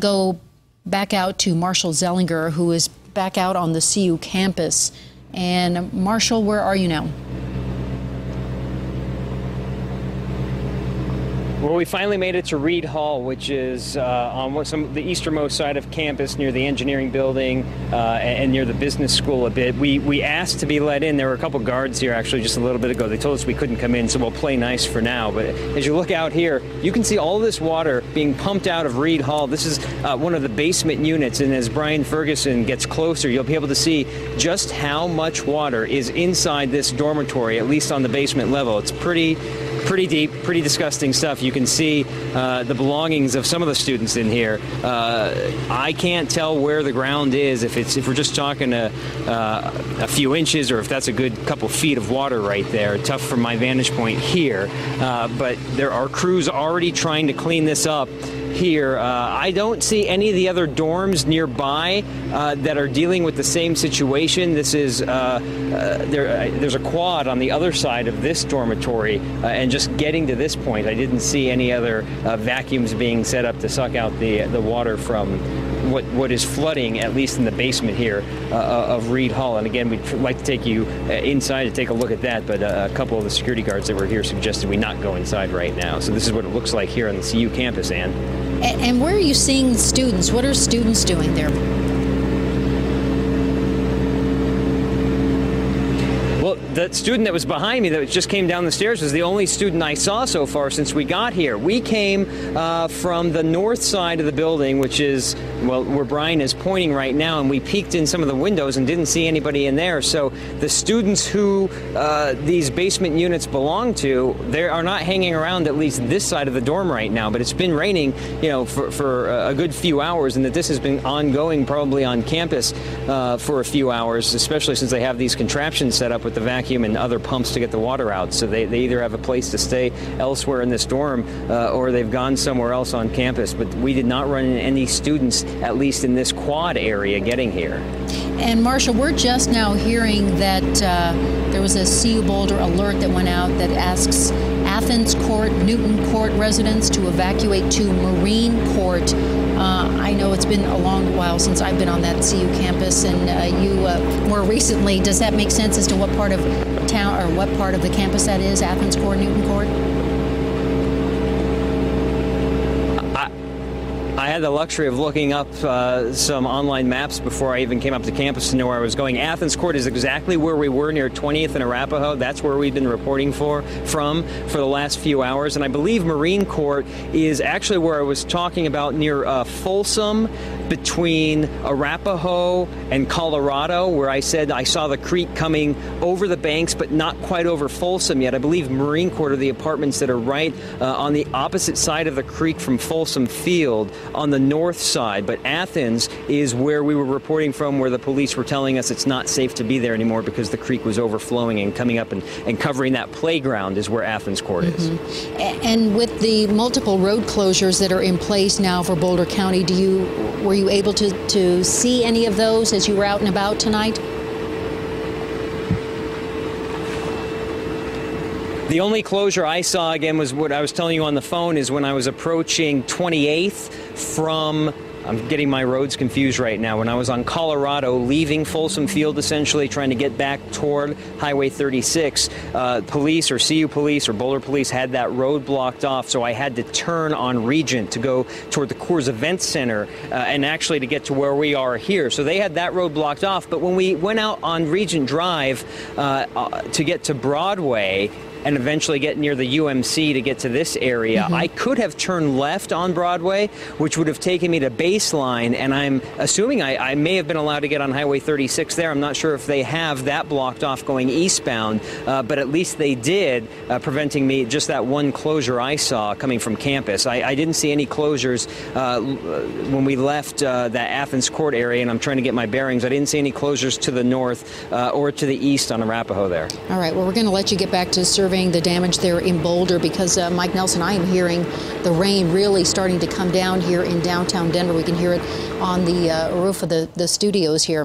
go back out to Marshall Zelinger, who is back out on the CU campus. And Marshall, where are you now? Well, we finally made it to Reed Hall, which is on the easternmost side of campus near the engineering building and near the business school a bit. We asked to be let in. There were a couple guards here actually just a little bit ago. They told us we couldn't come in, so we'll play nice for now. But as you look out here, you can see all this water being pumped out of Reed Hall. This is one of the basement units, and as Brian Ferguson gets closer, you'll be able to see just how much water is inside this dormitory, at least on the basement level. It's pretty deep, pretty disgusting stuff. You can see the belongings of some of the students in here. I can't tell where the ground is, if we're just talking a few inches or if that's a good couple feet of water right there. Tough from my vantage point here, but there are crews already trying to clean this up here. I don't see any of the other dorms nearby that are dealing with the same situation. This is there's a quad on the other side of this dormitory, and just getting to this point, I didn't see any other vacuums being set up to suck out the water from what is flooding, at least in the basement here of Reed Hall. And again, we'd like to take you inside to take a look at that, but a couple of the security guards that were here suggested we not go inside right now. So this is what it looks like here on the CU campus, Ann. And where are you seeing students? What are students doing there? Well, the student that was behind me that just came down the stairs was the only student I saw so far since we got here. We came from the north side of the building, which is, well, where Brian is pointing right now, and we peeked in some of the windows and didn't see anybody in there. So the students who these basement units belong to, they are not hanging around at least this side of the dorm right now. But it's been raining, you know, for a good few hours, and that this has been ongoing probably on campus for a few hours, especially since they have these contraptions set up with the vacuum and other pumps to get the water out. So they either have a place to stay elsewhere in this dorm or they've gone somewhere else on campus. But we did not run into any students, at least in this quad area, getting here. And Marshall, we're just now hearing that there was a CU Boulder alert that went out that asks Athens Court, Newton Court residents to evacuate to Marine Court. I know it's been a long while since I've been on that CU campus, and you more recently. Does that make sense as to what part of town or what part of the campus that is, Athens Court, Newton Court? I had the luxury of looking up some online maps before I even came up to campus to know where I was going. Athens Court is exactly where we were, near 20th and Arapahoe. That's where we've been reporting for the last few hours. And I believe Marine Court is actually where I was talking about, near Folsom, between Arapahoe and Colorado, where I said I saw the creek coming over the banks but not quite over Folsom yet. I believe Marine Court are the apartments that are right on the opposite side of the creek from Folsom Field, on the north side. But Athens is where we were reporting from, where the police were telling us it's not safe to be there anymore because the creek was overflowing and coming up and covering that playground is where Athens Court is. And with the multiple road closures that are in place now for Boulder County, were you able to see any of those as you were out and about tonight? The only closure I saw, again, was what I was telling you on the phone, is when I was approaching 28th from, I'm getting my roads confused right now, when I was on Colorado, leaving Folsom Field, essentially, trying to get back toward Highway 36, police or CU police or Boulder police had that road blocked off, so I had to turn on Regent to go toward the Coors Event Center and actually to get to where we are here. So they had that road blocked off, but when we went out on Regent Drive to get to Broadway, and eventually get near the UMC to get to this area, I could have turned left on Broadway, which would have taken me to Baseline, and I'm assuming I may have been allowed to get on Highway 36 there. I'm not sure if they have that blocked off going eastbound, but at least they did, preventing me, just that one closure I saw coming from campus. I didn't see any closures when we left that Athens Court area, and I'm trying to get my bearings. I didn't see any closures to the north or to the east on Arapahoe there. All right, well, we're going to let you get back to surveying the damage there in Boulder, because Mike Nelson, I am hearing the rain really starting to come down here in downtown Denver. We can hear it on the roof of the studios here.